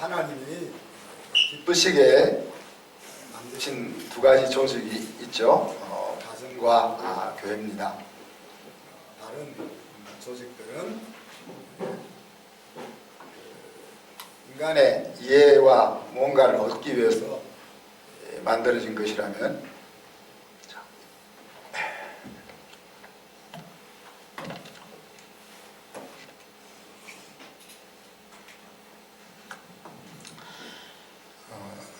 하나님이 기쁘시게 만드신 두 가지 조직이 있죠. 가정과 교회입니다. 다른 조직들은 인간의 이해와 뭔가를 얻기 위해서 만들어진 것이라면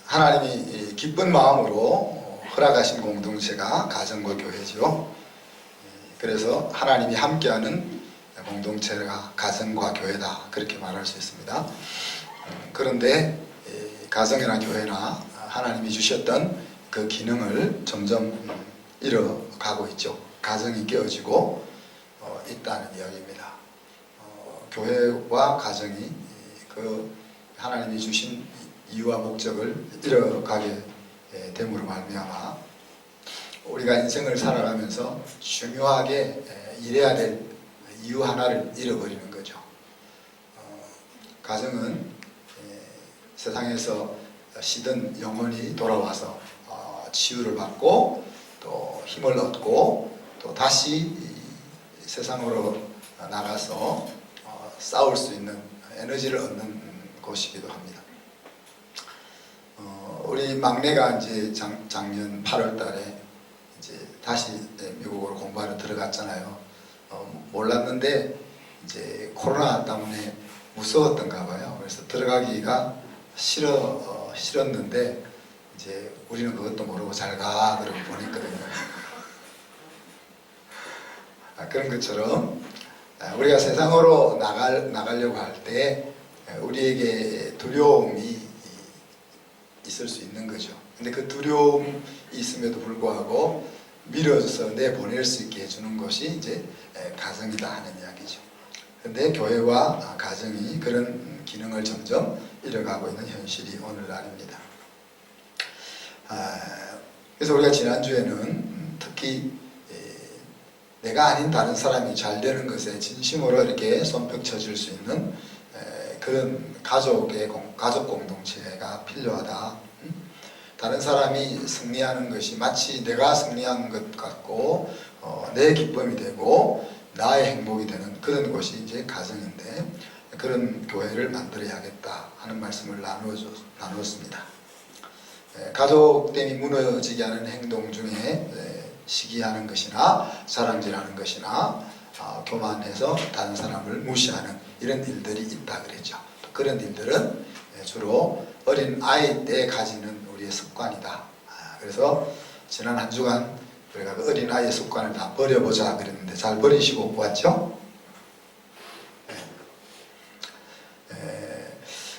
하나님이 기쁜 마음으로 허락하신 공동체가 가정과 교회죠. 그래서 하나님이 함께하는 공동체가 가정과 교회다, 그렇게 말할 수 있습니다. 그런데 가정이나 교회나 하나님이 주셨던 그 기능을 점점 잃어가고 있죠. 가정이 깨어지고 있다는 이야기입니다. 교회와 가정이 그 하나님이 주신 이유와 목적을 잃어가게 됨으로 말미암아 우리가 인생을 살아가면서 중요하게 이래야 될 이유 하나를 잃어버리는 거죠. 가정은 세상에서 쉬던 영혼이 돌아와서 치유를 받고 또 힘을 얻고 또 다시 세상으로 나가서 싸울 수 있는 에너지를 얻는 곳이기도 합니다. 우리 막내가 이제 작년 8월 달에 이제 다시 미국으로 공부하러 들어갔잖아요. 몰랐는데 이제 코로나 때문에 무서웠던가 봐요. 그래서 들어가기가 싫었는데 이제 우리는 그것도 모르고 잘 가 그러고 보냈거든요. 그런 것처럼 우리가 세상으로 나가려고 할 때 우리에게 두려움이 있을 수 있는 거죠. 근데 그 두려움이 있음에도 불구하고 밀어서 내보낼 수 있게 해주는 것이 이제 가정이다 하는 이야기죠. 근데 교회와 가정이 그런 기능을 점점 잃어가고 있는 현실이 오늘날입니다. 그래서 우리가 지난주에는 특히 내가 아닌 다른 사람이 잘 되는 것에 진심으로 이렇게 손뼉 쳐줄 수 있는 그런 가족 공동체가 필요하다. 다른 사람이 승리하는 것이 마치 내가 승리한 것 같고 내 기쁨이 되고 나의 행복이 되는 그런 곳이 이제 가정인데 그런 교회를 만들어야겠다 하는 말씀을 나누었습니다. 가족됨이 무너지게 하는 행동 중에 시기하는 것이나 사람질하는 것이나 교만해서 다른 사람을 무시하는 이런 일들이 있다 그랬죠. 그런 일들은 주로 어린 아이 때 가지는 우리의 습관이다. 그래서 지난 한 주간 우리가 그 어린 아이의 습관을 다 버려보자 그랬는데 잘 버리시고 왔죠?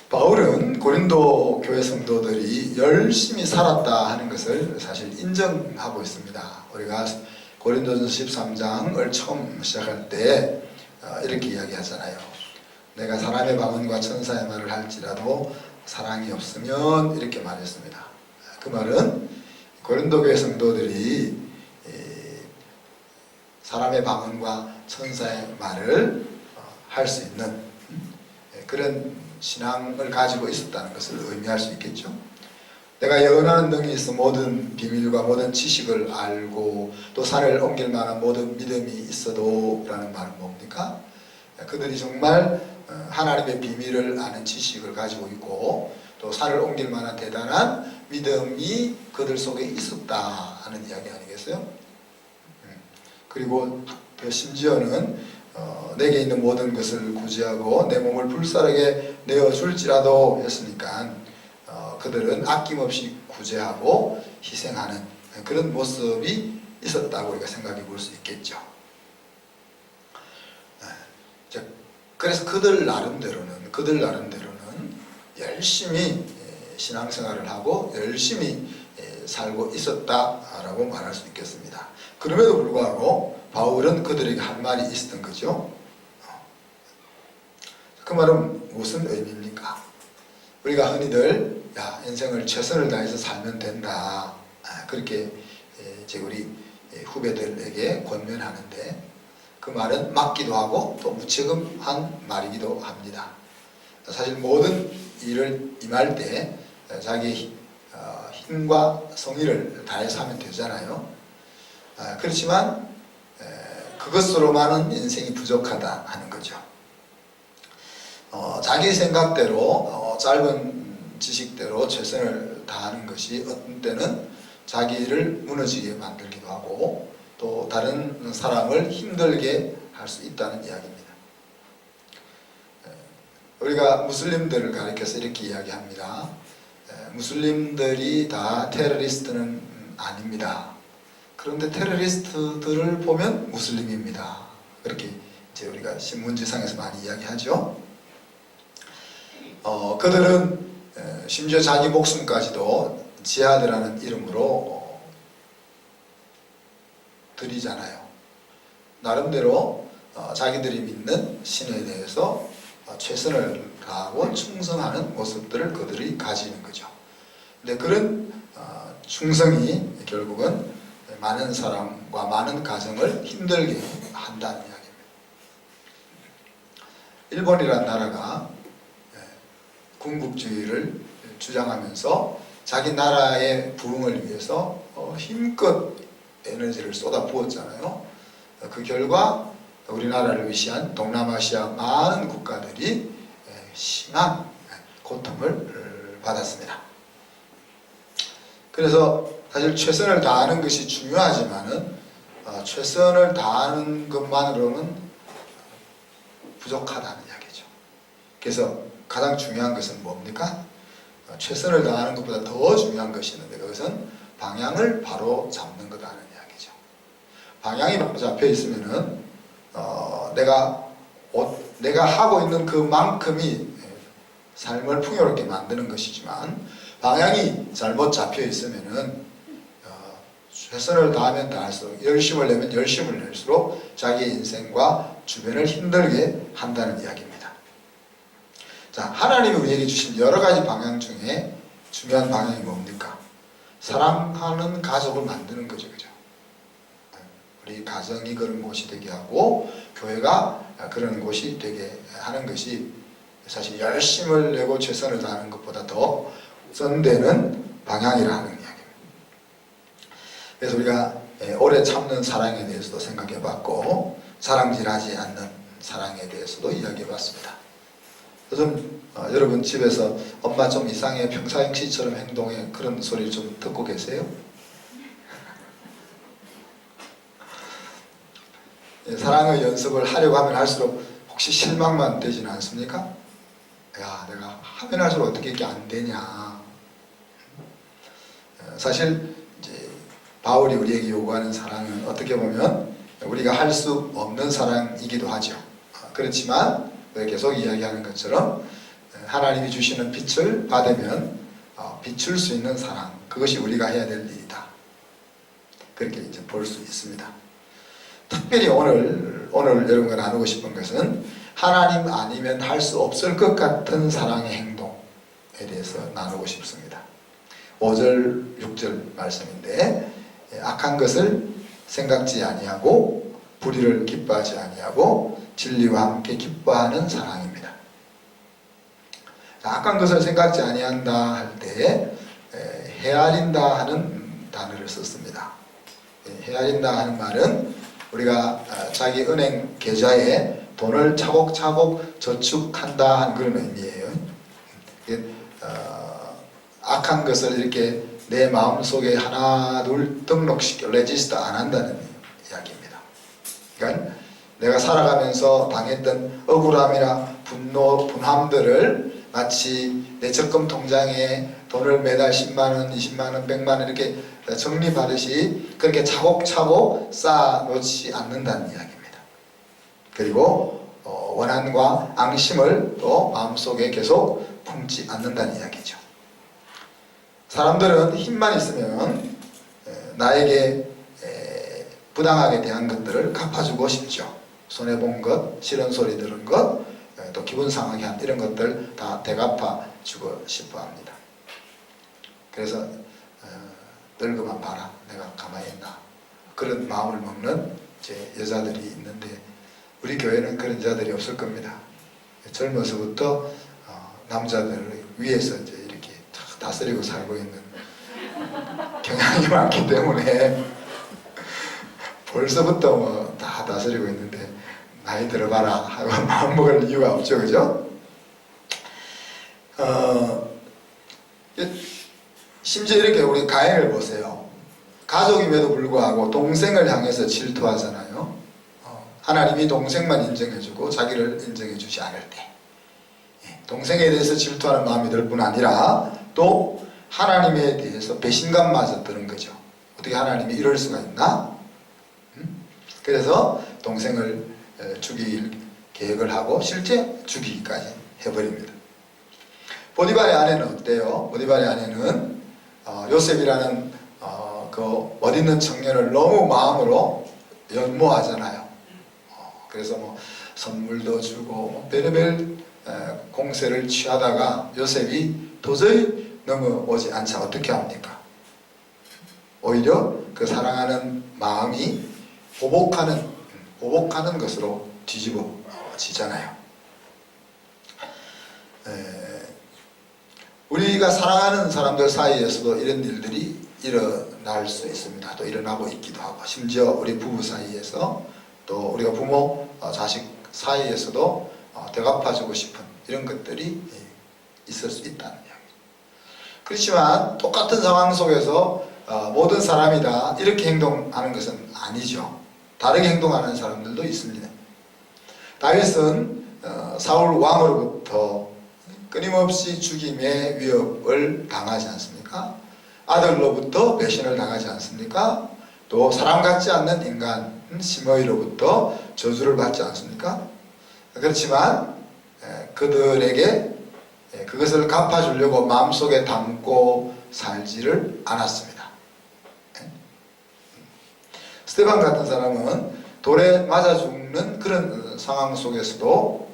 바울은 고린도 교회 성도들이 열심히 살았다 하는 것을 사실 인정하고 있습니다. 우리가 고린도전서 13장을 처음 시작할 때 이렇게 이야기하잖아요. 내가 사람의 방언과 천사의 말을 할지라도 사랑이 없으면, 이렇게 말했습니다. 그 말은 고린도 교회 성도들이 사람의 방언과 천사의 말을 할 수 있는 그런 신앙을 가지고 있었다는 것을 의미할 수 있겠죠. 내가 예언하는 능이 있어 모든 비밀과 모든 지식을 알고 또 산을 옮길 만한 모든 믿음이 있어도 라는 말은 뭡니까? 그들이 정말 하나님의 비밀을 아는 지식을 가지고 있고 또 산을 옮길 만한 대단한 믿음이 그들 속에 있었다 하는 이야기 아니겠어요? 그리고 심지어는 내게 있는 모든 것을 구제하고 내 몸을 불사르게 내어줄지라도 했으니까 그들은 아낌없이 구제하고 희생하는 그런 모습이 있었다고 우리가 생각해 볼 수 있겠죠. 그래서 그들 나름대로는 열심히 신앙생활을 하고 열심히 살고 있었다라고 말할 수 있겠습니다. 그럼에도 불구하고 바울은 그들에게 할 말이 있었던 거죠. 그 말은 무슨 의미입니까? 우리가 흔히들 인생을 최선을 다해서 살면 된다, 그렇게 이제 우리 후배들에게 권면하는데 그 말은 맞기도 하고 또 무책임한 말이기도 합니다. 사실 모든 일을 임할 때 자기 힘과 성의를 다해서 하면 되잖아요. 그렇지만 그것으로만은 인생이 부족하다 하는 거죠. 자기 생각대로 짧은 지식대로 최선을 다하는 것이 어떤 때는 자기를 무너지게 만들기도 하고 또 다른 사람을 힘들게 할 수 있다는 이야기입니다. 우리가 무슬림들을 가리켜서 이렇게 이야기합니다. 무슬림들이 다 테러리스트는 아닙니다. 그런데 테러리스트들을 보면 무슬림입니다. 그렇게 이제 우리가 신문지상에서 많이 이야기하죠. 그들은 심지어 자기 목숨까지도 지하드라는 이름으로 드리잖아요. 나름대로 자기들이 믿는 신에 대해서 최선을 다하고 충성하는 모습들을 그들이 가지는 거죠. 근데 그런 충성이 결국은 많은 사람과 많은 가정을 힘들게 한다는 이야기입니다. 일본이라는 나라가 군국주의를 주장하면서 자기 나라의 부흥을 위해서 힘껏 에너지를 쏟아 부었잖아요. 그 결과 우리나라를 위시한 동남아시아 많은 국가들이 심한 고통을 받았습니다. 그래서 사실 최선을 다하는 것이 중요하지만은 최선을 다하는 것만으로는 부족하다는 이야기죠. 그래서 가장 중요한 것은 뭡니까? 최선을 다하는 것보다 더 중요한 것이 있는데 그것은 방향을 바로 잡는 거다는 이야기죠. 방향이 바로 잡혀 있으면은 내가 하고 있는 그만큼이 삶을 풍요롭게 만드는 것이지만 방향이 잘못 잡혀 있으면은 최선을 다하면 다할수록 열심을 내면 열심을 낼수록 자기의 인생과 주변을 힘들게 한다는 이야기입니다. 자, 하나님이 우리에게 주신 여러 가지 방향 중에 중요한 방향이 뭡니까? 사랑하는 가족을 만드는 거죠, 그죠? 우리 가정이 그런 곳이 되게 하고 교회가 그런 곳이 되게 하는 것이 사실 열심을 내고 최선을 다하는 것보다 더 우선되는 방향이라는 이야기입니다. 그래서 우리가 오래 참는 사랑에 대해서도 생각해봤고 사랑질하지 않는 사랑에 대해서도 이야기해봤습니다. 요즘 여러분 집에서 엄마 좀 이상해 평상시처럼 행동해 그런 소리를 좀 듣고 계세요? 사랑의 연습을 하려고 하면 할수록 혹시 실망만 되지는 않습니까? 야, 내가 하면 할수록 어떻게 이렇게 안 되냐. 사실 이제 바울이 우리에게 요구하는 사랑은 어떻게 보면 우리가 할 수 없는 사랑이기도 하죠. 그렇지만 계속 이야기하는 것처럼 하나님이 주시는 빛을 받으면 비출 수 있는 사랑, 그것이 우리가 해야 될 일이다. 그렇게 이제 볼 수 있습니다. 특별히 오늘 여러분과 나누고 싶은 것은 하나님 아니면 할 수 없을 것 같은 사랑의 행동에 대해서 나누고 싶습니다. 5절, 6절 말씀인데 악한 것을 생각지 아니하고 불의를 기뻐하지 아니하고 진리와 함께 기뻐하는 사랑입니다. 악한 것을 생각지 아니한다 할 때 헤아린다 하는 단어를 썼습니다. 헤아린다 하는 말은 우리가 자기 은행 계좌에 돈을 차곡차곡 저축한다 하는 그런 의미예요. 악한 것을 이렇게 내 마음속에 하나 둘 등록시켜 레지스터 안 한다는 이야기입니다. 그러니까 내가 살아가면서 당했던 억울함이나 분노, 분함들을 마치 내 적금 통장에 돈을 매달 10만원, 20만원, 100만원 이렇게 적립하듯이 그렇게 차곡차곡 쌓아놓지 않는다는 이야기입니다. 그리고 원한과 앙심을 또 마음속에 계속 품지 않는다는 이야기죠. 사람들은 힘만 있으면 나에게 부당하게 대한 것들을 갚아주고 싶죠. 손해본 것, 싫은 소리 들은 것, 또 기분 상하게 한 이런 것들 다 대갚아 주고 싶어 합니다. 그래서 늙어만 봐라, 내가 가만히 있나, 그런 마음을 먹는 이제 여자들이 있는데 우리 교회는 그런 여자들이 없을 겁니다. 젊어서부터 남자들을 위에서 이제 이렇게 다스리고 살고 있는 경향이 많기 때문에 벌써부터 뭐 다 다스리고 있는데 나이 들어봐라 하고 마음먹을 이유가 없죠, 그죠? 심지어 이렇게 우리 가인을 보세요. 가족임에도 불구하고 동생을 향해서 질투하잖아요. 하나님이 동생만 인정해주고 자기를 인정해주지 않을 때 동생에 대해서 질투하는 마음이 들 뿐 아니라 또 하나님에 대해서 배신감마저 드는 거죠. 어떻게 하나님이 이럴 수가 있나? 그래서 동생을 죽일 계획을 하고 실제 죽이기까지 해버립니다. 보디발의 아내는 어때요? 보디발의 아내는 요셉이라는 그 멋있는 청년을 너무 마음으로 연모하잖아요. 그래서 뭐 선물도 주고 별의별 공세를 취하다가 요셉이 도저히 넘어오지 않자 어떻게 합니까? 오히려 그 사랑하는 마음이 보복하는 것으로 뒤집어지잖아요. 우리가 사랑하는 사람들 사이에서도 이런 일들이 일어날 수 있습니다. 또 일어나고 있기도 하고, 심지어 우리 부부 사이에서, 또 우리가 부모, 자식 사이에서도 대갚아주고 싶은 이런 것들이 있을 수 있다는 이야기죠. 그렇지만 똑같은 상황 속에서 모든 사람이 다 이렇게 행동하는 것은 아니죠. 다르게 행동하는 사람들도 있습니다. 다윗은 사울 왕으로부터 끊임없이 죽임의 위협을 당하지 않습니까? 아들로부터 배신을 당하지 않습니까? 또 사람 같지 않는 인간 시므이로부터 저주를 받지 않습니까? 그렇지만 그들에게 그것을 갚아주려고 마음속에 담고 살지를 않았습니다. 스데반 같은 사람은 돌에 맞아 죽는 그런 상황 속에서도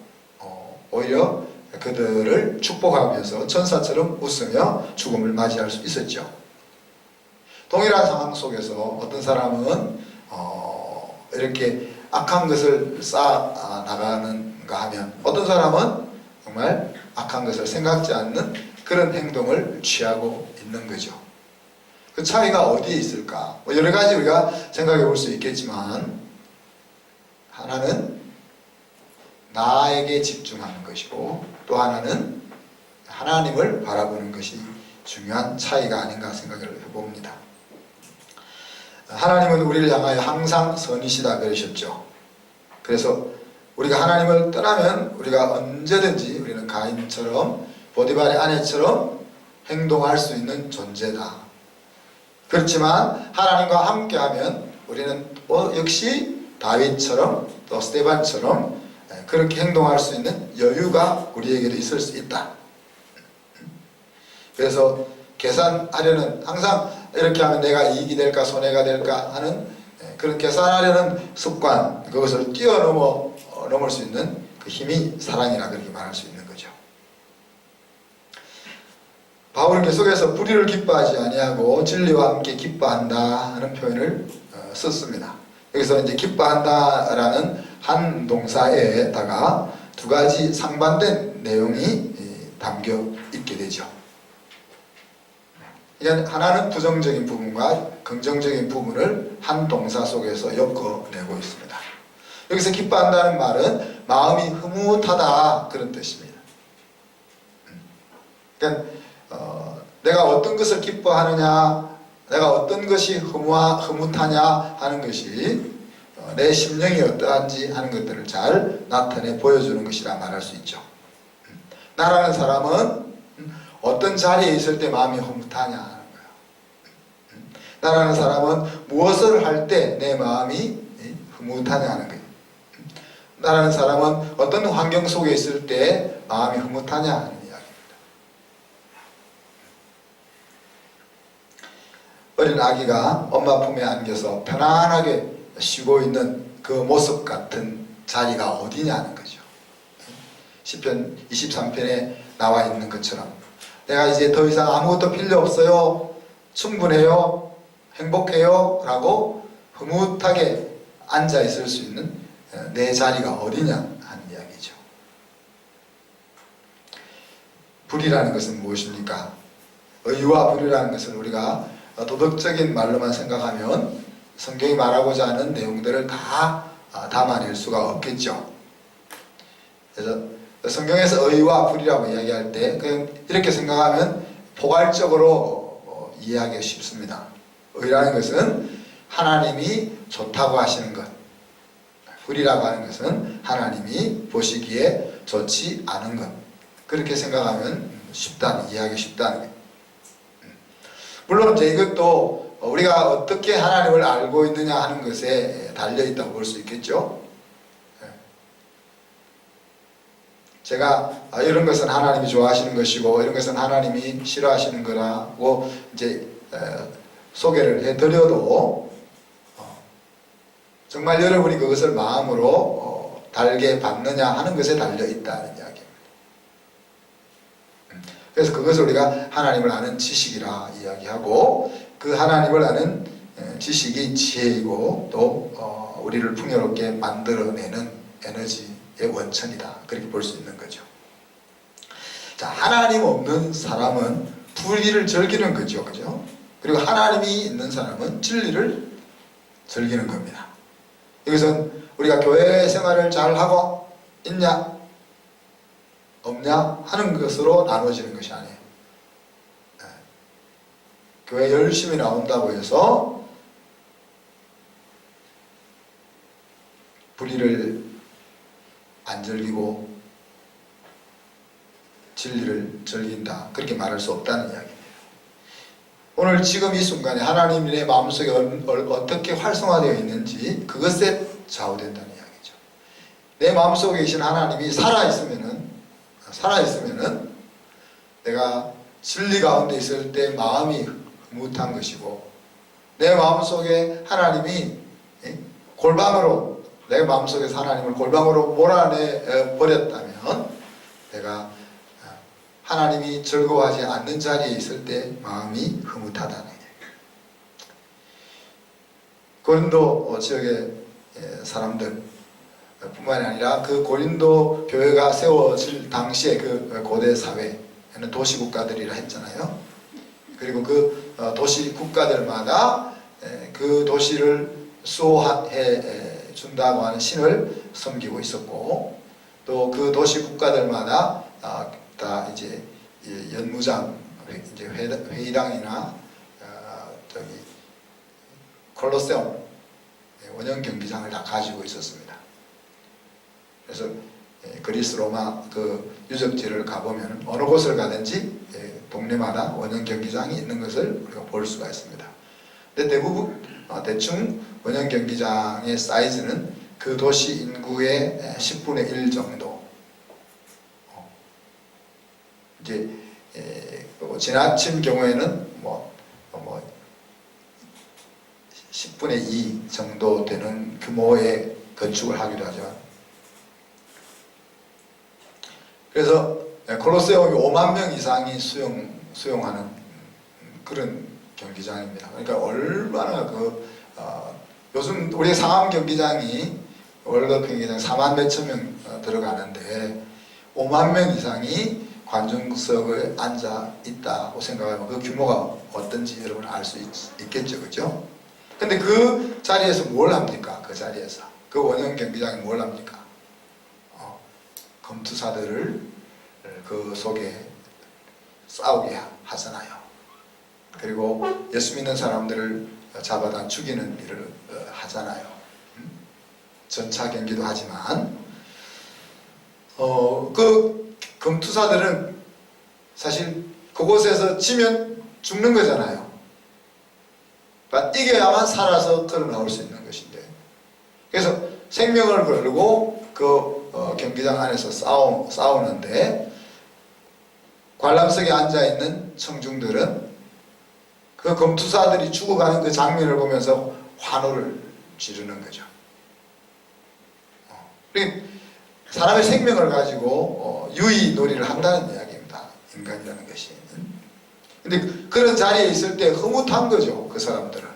오히려 그들을 축복하면서 천사처럼 웃으며 죽음을 맞이할 수 있었죠. 동일한 상황 속에서 어떤 사람은 이렇게 악한 것을 쌓아 나가는가 하면 어떤 사람은 정말 악한 것을 생각지 않는 그런 행동을 취하고 있는 거죠. 그 차이가 어디에 있을까? 여러 가지 우리가 생각해 볼 수 있겠지만, 하나는 나에게 집중하는 것이고, 또 하나는 하나님을 바라보는 것이 중요한 차이가 아닌가 생각을 해봅니다. 하나님은 우리를 향하여 항상 선이시다 그러셨죠. 그래서 우리가 하나님을 떠나면 우리가 언제든지 우리는 가인처럼 보디발의 아내처럼 행동할 수 있는 존재다. 그렇지만 하나님과 함께하면 우리는 역시 다윗처럼 또 스데반처럼 그렇게 행동할 수 있는 여유가 우리에게도 있을 수 있다. 그래서 계산하려는, 항상 이렇게 하면 내가 이익이 될까 손해가 될까 하는 그런 계산하려는 습관, 그것을 뛰어넘을 수 있는 그 힘이 사랑이라 그렇게 말할 수 있는 거죠. 바울은 계속해서 불의를 기뻐하지 아니하고 진리와 함께 기뻐한다 하는 표현을 썼습니다. 여기서 이제 기뻐한다라는 한 동사에다가 두 가지 상반된 내용이 담겨 있게 되죠. 그러니까 하나는 부정적인 부분과 긍정적인 부분을 한 동사 속에서 엮어내고 있습니다. 여기서 기뻐한다는 말은 마음이 흐뭇하다 그런 뜻입니다. 그러니까 내가 어떤 것을 기뻐하느냐, 내가 어떤 것이 흐뭇하냐 하는 것이 내 심령이 어떠한지 하는 것들을 잘 나타내 보여주는 것이라 말할 수 있죠. 나라는 사람은 어떤 자리에 있을 때 마음이 흐뭇하냐 하는 거예요. 나라는 사람은 무엇을 할 때 내 마음이 흐뭇하냐 하는 거예요. 나라는 사람은 어떤 환경 속에 있을 때 마음이 흐뭇하냐 하는 이야기입니다. 어린 아기가 엄마 품에 안겨서 편안하게 쉬고 있는 그 모습 같은 자리가 어디냐는 거죠. 시편 23편에 나와 있는 것처럼 내가 이제 더 이상 아무것도 필요 없어요, 충분해요, 행복해요 라고 흐뭇하게 앉아 있을 수 있는 내 자리가 어디냐 하는 이야기죠. 불이라는 것은 무엇입니까? 의와 불이라는 것을 우리가 도덕적인 말로만 생각하면 성경이 말하고자 하는 내용들을 다 담아낼 수가 없겠죠. 그래서 성경에서 의와 불이라고 이야기할 때 그냥 이렇게 생각하면 포괄적으로 이해하기 쉽습니다. 의라는 것은 하나님이 좋다고 하시는 것, 불이라고 하는 것은 하나님이 보시기에 좋지 않은 것. 그렇게 생각하면 이해하기 쉽다는 거예요. 물론 이제 이것도 우리가 어떻게 하나님을 알고 있느냐 하는 것에 달려있다고 볼 수 있겠죠. 제가 이런 것은 하나님이 좋아하시는 것이고 이런 것은 하나님이 싫어하시는 거라고 이제 소개를 해드려도 정말 여러분이 그것을 마음으로 달게 받느냐 하는 것에 달려있다는 이야기입니다. 그래서 그것을 우리가 하나님을 아는 지식이라 이야기하고 그 하나님을 아는 지식이 지혜이고 또 우리를 풍요롭게 만들어내는 에너지의 원천이다. 그렇게 볼 수 있는 거죠. 자, 하나님 없는 사람은 불의를 즐기는 거죠. 그죠? 그리고 하나님이 있는 사람은 진리를 즐기는 겁니다. 이것은 우리가 교회 생활을 잘 하고 있냐 없냐 하는 것으로 나눠지는 것이 아니에요. 교회 열심히 나온다고 해서 불의를 안 즐기고 진리를 즐긴다, 그렇게 말할 수 없다는 이야기입니다. 오늘 지금 이 순간에 하나님이 내 마음속에 어떻게 활성화되어 있는지 그것에 좌우된다는 이야기죠. 내 마음속에 계신 하나님이 살아있으면은 내가 진리 가운데 있을 때 마음이 흐뭇한 것이고, 내 마음속에 하나님이 골방으로, 내 마음속에서 하나님을 골방으로 몰아내 버렸다면 내가 하나님이 즐거워하지 않는 자리에 있을 때 마음이 흐뭇하다는 거예요. 고린도 지역의 사람들 뿐만이 아니라 그 고린도 교회가 세워질 당시에 그 고대 사회에는 도시국가들이라 했잖아요. 그리고 그 도시국가들마다 그 도시를 수호해 준다고 하는 신을 섬기고 있었고, 또 그 도시국가들마다 다 이제 연무장, 이제 회의당이나 저기 콜로세움, 원형 경기장을 다 가지고 있었습니다. 그래서 그리스 로마 그 유적지를 가보면 어느 곳을 가든지 동네마다 원형 경기장이 있는 것을 우리가 볼 수가 있습니다. 근데 대부분 대충 원형 경기장의 사이즈는 그 도시 인구의 10분의 1 정도. 이제 지나친 경우에는 뭐 10분의 2 정도 되는 규모의 건축을 하기도 하죠. 그래서 콜로세움이 5만 명 이상이 수용하는 그런 경기장입니다. 그러니까 얼마나 요즘 우리 상암 경기장이 월드 경기장 4만 몇천 명 들어가는데 5만 명 이상이 관중석에 앉아 있다고 생각하면 그 규모가 어떤지 여러분 알 수 있겠죠, 그죠? 근데 그 자리에서 뭘 합니까? 그 자리에서 그 원형 경기장이 뭘 합니까? 검투사들을 그 속에 싸우게 하잖아요. 그리고 예수 믿는 사람들을 잡아다 죽이는 일을 하잖아요. 전차 경기도 하지만 그 검투사들은 사실 그곳에서 지면 죽는 거잖아요. 그러니까 이겨야만 살아서 걸어나올 수 있는 것인데, 그래서 생명을 걸고 그 경기장 안에서 싸우는데 관람석에 앉아있는 청중들은 그 검투사들이 죽어가는 그 장면을 보면서 환호를 지르는 거죠. 사람의 생명을 가지고 유의놀이를 한다는 이야기입니다. 인간이라는 것이. 근데 그런 자리에 있을 때 흐뭇한 거죠. 그 사람들은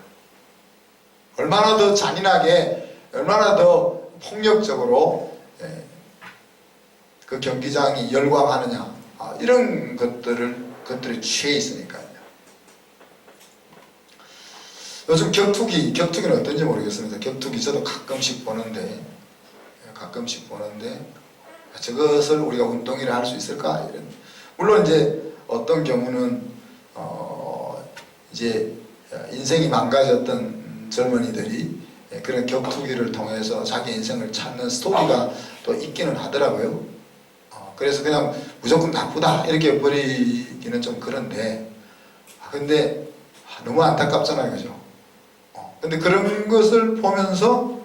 얼마나 더 잔인하게, 얼마나 더 폭력적으로 그 경기장이 열광하느냐 이런 것들에 취해 있으니까요. 요즘 격투기는 어떤지 모르겠습니다. 격투기 저도 가끔씩 보는데 저것을 우리가 운동이라 할 수 있을까? 물론 이제 어떤 경우는 이제 인생이 망가졌던 젊은이들이 그런 격투기를 통해서 자기 인생을 찾는 스토리가 또 있기는 하더라고요. 그래서 그냥 무조건 나쁘다 이렇게 버리기는 좀 그런데 근데 너무 안타깝잖아요, 그죠? 근데 그런 것을 보면서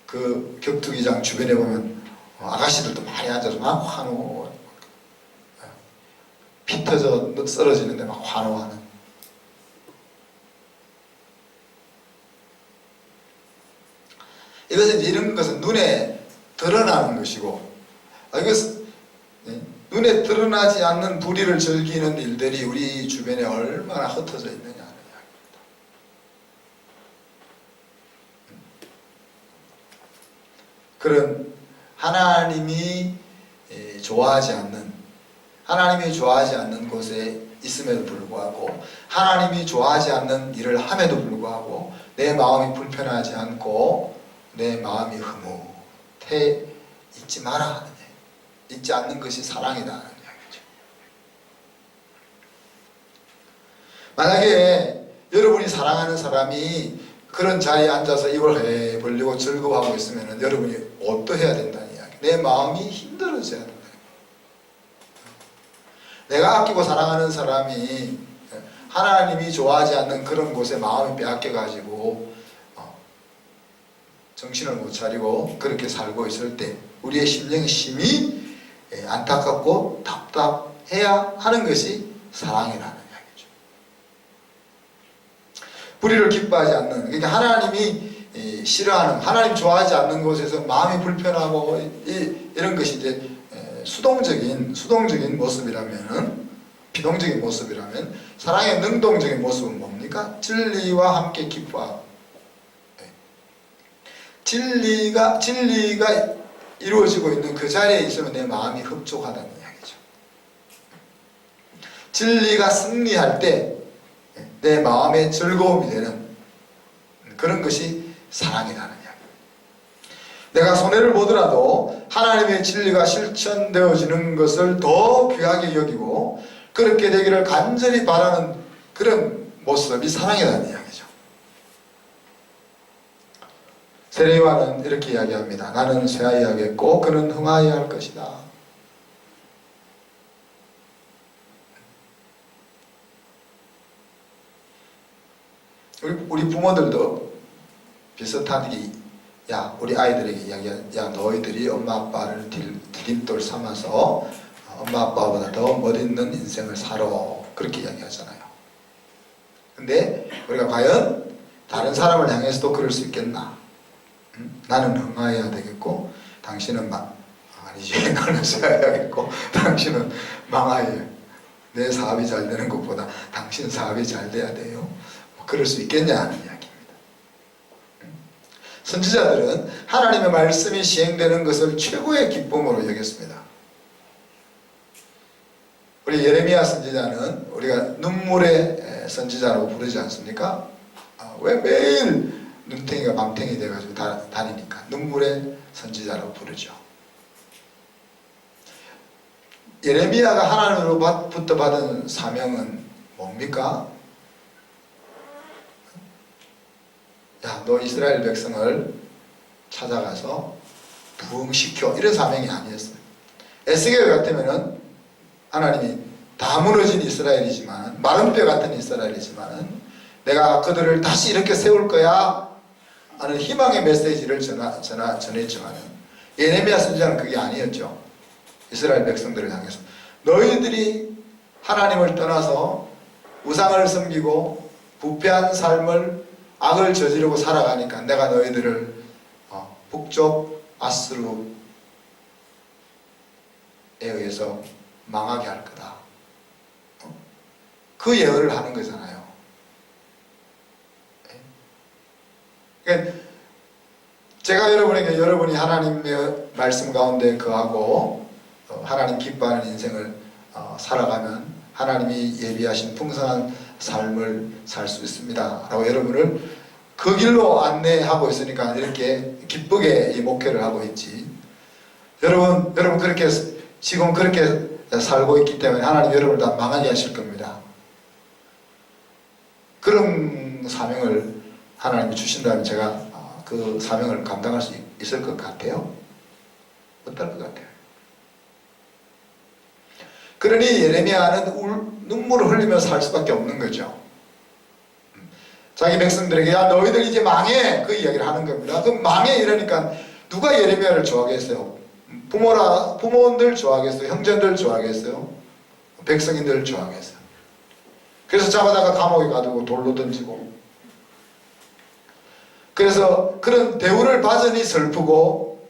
그 격투기장 주변에 보면 아가씨들도 많이 앉아서 막 환호, 피 터져 쓰러지는데 막 환호하는. 이런 것은 눈에 드러나는 것이고, 이것은 눈에 드러나지 않는 불의를 즐기는 일들이 우리 주변에 얼마나 흩어져 있느냐 하는 이야기입니다. 그런 하나님이 좋아하지 않는 곳에 있음에도 불구하고, 하나님이 좋아하지 않는 일을 함에도 불구하고 내 마음이 불편하지 않고 내 마음이 흐뭇해 있지 마라 하는 얘기. 있지 않는 것이 사랑이다 하는 이야기죠. 만약에 여러분이 사랑하는 사람이 그런 자리에 앉아서 입을 벌리고 즐거워하고 있으면 여러분이 어떠해야 된다는 이야기. 내 마음이 힘들어져야 된다. 내가 아끼고 사랑하는 사람이 하나님이 좋아하지 않는 그런 곳에 마음이 빼앗겨가지고 정신을 못 차리고 그렇게 살고 있을 때 우리의 심령심이 안타깝고 답답해야 하는 것이 사랑이라는 이야기죠. 불의를 기뻐하지 않는, 그러니까 하나님이 싫어하는, 하나님 좋아하지 않는 곳에서 마음이 불편하고 이런 것이 이제 수동적인 모습이라면은, 비동적인 모습이라면, 사랑의 능동적인 모습은 뭡니까? 진리와 함께 기뻐하고, 진리가 이루어지고 있는 그 자리에 있으면 내 마음이 흡족하다는 이야기죠. 진리가 승리할 때 내 마음에 즐거움이 되는 그런 것이 사랑이라는 이야기. 내가 손해를 보더라도 하나님의 진리가 실천되어지는 것을 더 귀하게 여기고 그렇게 되기를 간절히 바라는 그런 모습이 사랑이라는 이야기죠. 세례요한은 이렇게 이야기합니다. 나는 쇠하여야겠고 그는 흥하여야 할 것이다. 우리 부모들도 비슷한 우리 아이들에게 이야기야, 너희들이 엄마 아빠를 디딤돌 삼아서 엄마 아빠보다 더 멋있는 인생을 살아, 그렇게 이야기하잖아요. 근데 우리가 과연 다른 사람을 향해서도 그럴 수 있겠나? 나는 흥하여야 되겠고 당신은 아니지, 나는 쇠하여야겠고 당신은 망하여, 내 사업이 잘 되는 것보다 당신 사업이 잘 돼야 돼요. 그럴 수 있겠냐 하는 이야기입니다. 선지자들은 하나님의 말씀이 시행되는 것을 최고의 기쁨으로 여겼습니다. 우리 예레미야 선지자는 우리가 눈물의 선지자라고 부르지 않습니까? 왜 매일 눈탱이가 밤탱이 돼가지고 다니니까 눈물의 선지자라고 부르죠. 예레미야가 하나님으로부터 받은 사명은 뭡니까? 야, 너 이스라엘 백성을 찾아가서 부흥시켜, 이런 사명이 아니었어요. 에스겔 같으면은 하나님이 다 무너진 이스라엘이지만, 마른 뼈 같은 이스라엘이지만 내가 그들을 다시 이렇게 세울 거야 하는 희망의 메시지를 전했지만 예레미야 선지자는 그게 아니었죠. 이스라엘 백성들을 향해서 너희들이 하나님을 떠나서 우상을 섬기고 부패한 삶을, 악을 저지르고 살아가니까 내가 너희들을 북쪽 아스루에 의해서 망하게 할 거다. 그 예언을 하는 거잖아요. 그러니까 제가 여러분에게, 여러분이 하나님의 말씀 가운데 거하고 하나님 기뻐하는 인생을 살아가면 하나님이 예비하신 풍성한 삶을 살 수 있습니다 라고 여러분을 그 길로 안내하고 있으니까 이렇게 기쁘게 이 목회를 하고 있지. 여러분 그렇게 지금 그렇게 살고 있기 때문에 하나님 여러분을 다 망하게 하실 겁니다. 그런 사명을 하나님이 주신다면 제가 그 사명을 감당할 수 있을 것 같아요? 어떨 것 같아요? 그러니 예레미야는 눈물을 흘리며 살 수밖에 없는 거죠. 자기 백성들에게 야 너희들 이제 망해 그 이야기를 하는 겁니다. 그 망해 이러니까 누가 예레미야를 좋아하겠어요? 부모들 좋아하겠어요? 형제들 좋아하겠어요? 백성인들 좋아하겠어요? 그래서 잡아다가 감옥에 가두고 돌로 던지고, 그래서 그런 대우를 받으니 슬프고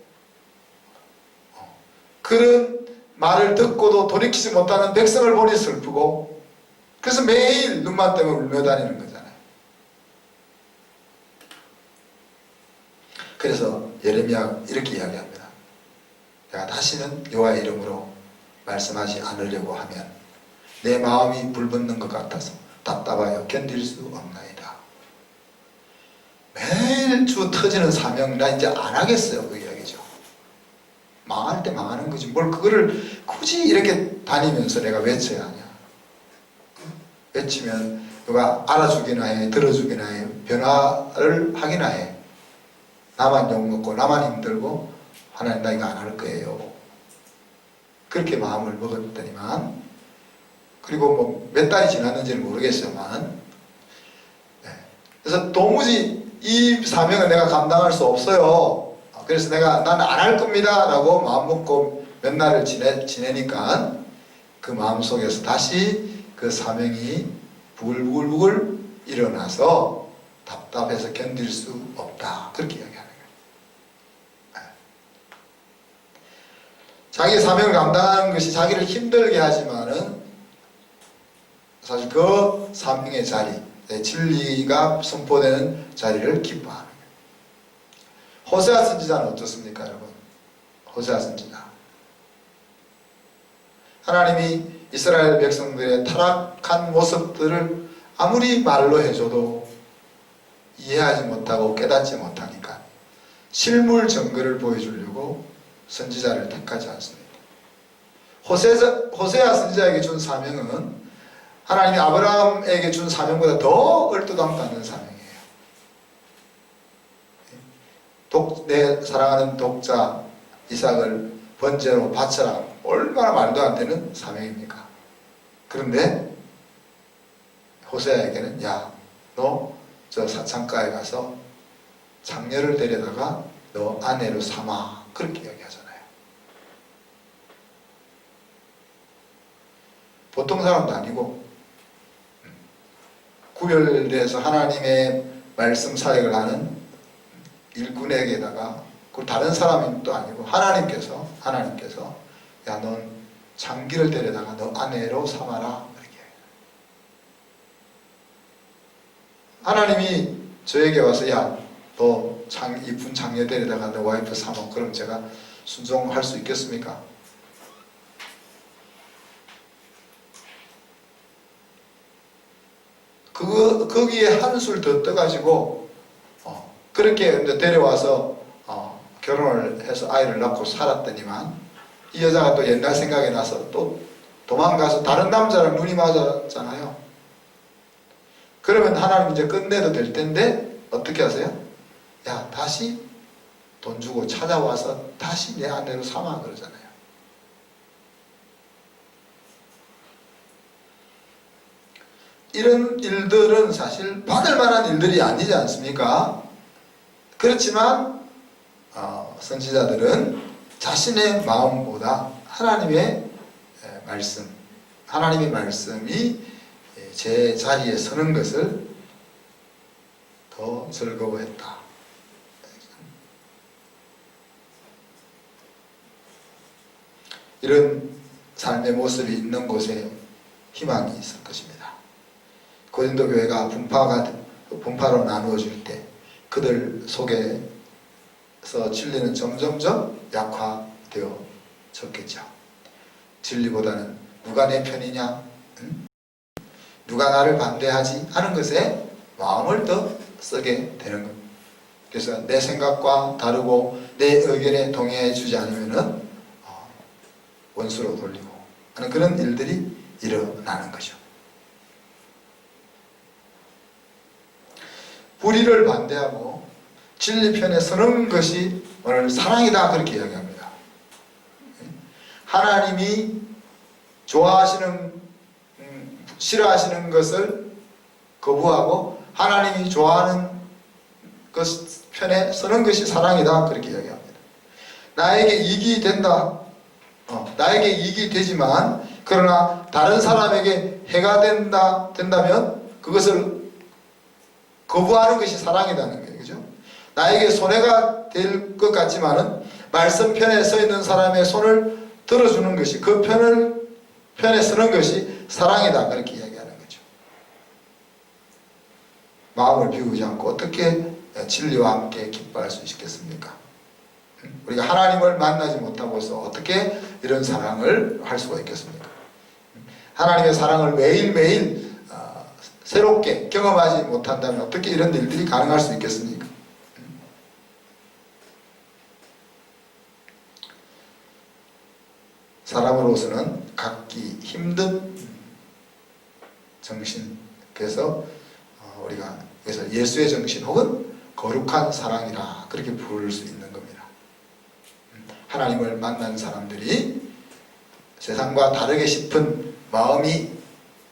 그런 말을 듣고도 돌이키지 못하는 백성을 보니 슬프고, 그래서 매일 눈만 때문에 울며 다니는 거잖아요. 그래서 예레미야 이렇게 이야기합니다. 내가 다시는 여호와의 이름으로 말씀하지 않으려고 하면 내 마음이 불붙는 것 같아서 답답하여 견딜 수 없나이다. 매일 주 터지는 사명 나 이제 안 하겠어요. 그 이야기죠. 망할 때 망하는 거지 뭘 그거를 굳이 이렇게 다니면서 내가 외쳐야 하냐. 외치면 누가 알아주기나 해, 들어주기나 해, 변화를 하기나 해. 나만 욕먹고 나만 힘들고 하나님 나 이거 안 할 거예요. 그렇게 마음을 먹었더니만, 그리고 뭐 몇 달이 지났는지는 모르겠지만, 그래서 도무지 이 사명을 내가 감당할 수 없어요. 그래서 내가 나는 안 할 겁니다 라고 마음 먹고 몇 날을 지내니까 그 마음 속에서 다시 그 사명이 부글부글 일어나서 답답해서 견딜 수 없다. 그렇게 이야기하는 거예요. 자기 사명을 감당하는 것이 자기를 힘들게 하지만은 사실 그 사명의 자리, 진리가 선포되는 자리를 기뻐하는 거예요. 호세아 선지자는 어떻습니까, 여러분? 호세아 선지자. 하나님이 이스라엘 백성들의 타락한 모습들을 아무리 말로 해줘도 이해하지 못하고 깨닫지 못하니까 실물 증거를 보여주려고 선지자를 택하지 않습니다. 호세아 선지자에게 준 사명은 하나님이 아브라함에게 준 사명보다 더 얼토당도 않는 사명이에요. 내 사랑하는 독자 이삭을 번제로 바쳐라. 얼마나 말도 안 되는 사명입니까? 그런데 호세아에게는 야, 너 저 창가에 가서 장녀를 데려다가 너 아내로 삼아. 그렇게 이야기하잖아요. 보통 사람도 아니고 구별돼서 하나님의 말씀 사역을 하는 일꾼에게다가 그 다른 사람이 또 아니고 하나님께서 야, 넌 장기를 데려다가 너 아내로 삼아라. 이렇게. 하나님이 저에게 와서 야, 너 이쁜 장녀 데려다가 너 와이프 삼아. 그럼 제가 순종할 수 있겠습니까? 거기에 한술 더 떠가지고 그렇게 데려와서 결혼을 해서 아이를 낳고 살았더니만 이 여자가 또 옛날 생각이 나서 또 도망가서 다른 남자랑 눈이 맞았잖아요. 그러면 하나님 이제 끝내도 될 텐데 어떻게 하세요? 야, 다시 돈 주고 찾아와서 다시 내 아내로 삼아 그러잖아요. 이런 일들은 사실 받을 만한 일들이 아니지 않습니까? 그렇지만 선지자들은 자신의 마음보다 하나님의 말씀이 제 자리에 서는 것을 더 즐거워했다. 이런 삶의 모습이 있는 곳에 희망이 있을 것입니다. 고린도 교회가 분파로 나누어질 때 그들 속에서 진리는 점점점 약화되어졌겠죠. 진리보다는 누가 내 편이냐? 응? 누가 나를 반대하지? 하는 것에 마음을 더 쓰게 되는 겁니다. 그래서 내 생각과 다르고 내 의견에 동의해 주지 않으면은 원수로 돌리고 하는 그런 일들이 일어나는 거죠. 불의를 반대하고 진리 편에 서는 것이 오늘 사랑이다, 그렇게 이야기합니다. 하나님이 좋아하시는 싫어하시는 것을 거부하고 하나님이 좋아하는 것 편에 서는 것이 사랑이다, 그렇게 이야기합니다. 나에게 이익이 된다, 나에게 이익이 되지만 그러나 다른 사람에게 해가 된다면 그것을 거부하는 것이 사랑이라는 거예요. 그죠? 나에게 손해가 될 것 같지만은 말씀 편에 서 있는 사람의 손을 들어주는 것이, 그 편에 서는 것이 사랑이다, 그렇게 이야기하는 거죠. 마음을 비우지 않고 어떻게 진리와 함께 기뻐할 수 있겠습니까? 우리가 하나님을 만나지 못하고서 어떻게 이런 사랑을 할 수가 있겠습니까? 하나님의 사랑을 매일매일 새롭게 경험하지 못한다면 어떻게 이런 일들이 가능할 수 있겠습니까? 사람으로서는 갖기 힘든 정신, 그래서 우리가 그래서 예수의 정신 혹은 거룩한 사랑이라 그렇게 부를 수 있는 겁니다. 하나님을 만난 사람들이 세상과 다르게 싶은 마음이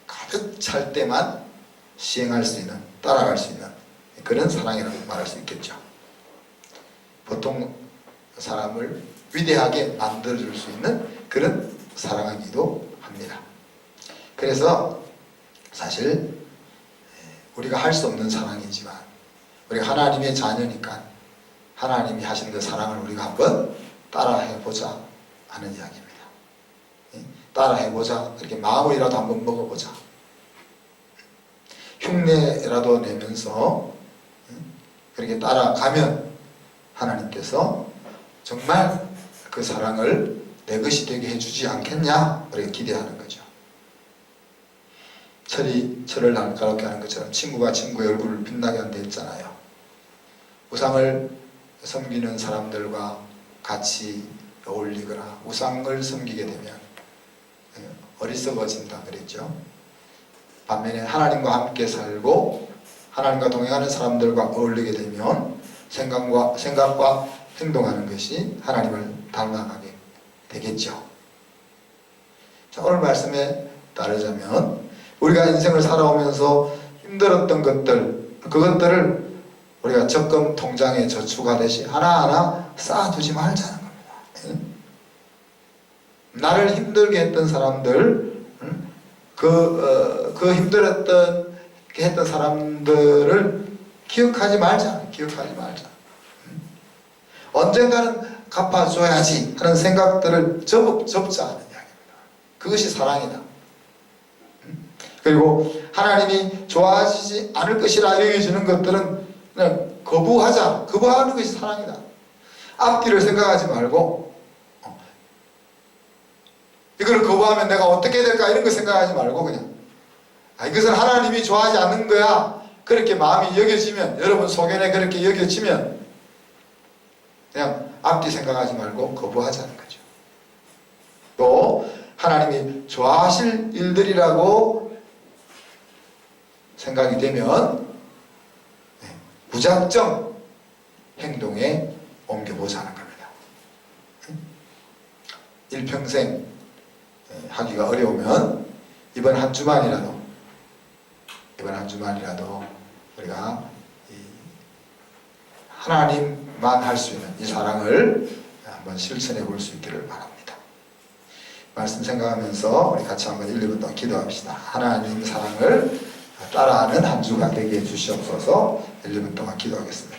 가득 찰 때만 시행할 수 있는, 따라갈 수 있는 그런 사랑이라고 말할 수 있겠죠. 보통 사람을 위대하게 만들어줄 수 있는 그런 사랑이기도 합니다. 그래서 사실 우리가 할 수 없는 사랑이지만 우리가 하나님의 자녀니까 하나님이 하시는 그 사랑을 우리가 한번 따라해보자 하는 이야기입니다. 따라해보자, 이렇게 마음이라도 한번 먹어보자, 흉내라도 내면서 그렇게 따라가면 하나님께서 정말 그 사랑을 내 것이 되게 해주지 않겠냐, 그렇게 기대하는 거죠. 철이 철을 날카롭게 하는 것처럼 친구가 친구의 얼굴을 빛나게 한다 했잖아요. 우상을 섬기는 사람들과 같이 어울리거나 우상을 섬기게 되면 어리석어진다 그랬죠. 반면에 하나님과 함께 살고 하나님과 동행하는 사람들과 어울리게 되면 생각과 행동하는 것이 하나님을 닮아가게 되겠죠. 자, 오늘 말씀에 따르자면 우리가 인생을 살아오면서 힘들었던 것들, 그것들을 우리가 적금 통장에 저축하듯이 하나하나 쌓아두지 말자는 겁니다. 나를 힘들게 했던 사람들, 그 힘들었던 했던 사람들을 기억하지 말자. 언젠가는 갚아줘야지 하는 생각들을 접자 하는 이야기입니다. 그것이 사랑이다. 그리고 하나님이 좋아하시지 않을 것이라 여겨지는 것들은 그냥 거부하는 것이 사랑이다. 앞뒤를 생각하지 말고 이걸 거부하면 내가 어떻게 될까 이런 거 생각하지 말고 그냥 이것은 하나님이 좋아하지 않는 거야, 그렇게 마음이 여겨지면, 여러분 소견에 그렇게 여겨지면 그냥 앞뒤 생각하지 말고 거부하자는 거죠. 또 하나님이 좋아하실 일들이라고 생각이 되면 무작정 행동에 옮겨보자는 겁니다. 일평생 하기가 어려우면 이번 한 주만이라도 우리가 하나님만 할 수 있는 이 사랑을 한번 실천해 볼 수 있기를 바랍니다. 말씀 생각하면서 우리 같이 한번 1, 2분 동안 기도합시다. 하나님 사랑을 따라하는 한 주가 되게 해주시옵소서. 1, 2분 동안 기도하겠습니다.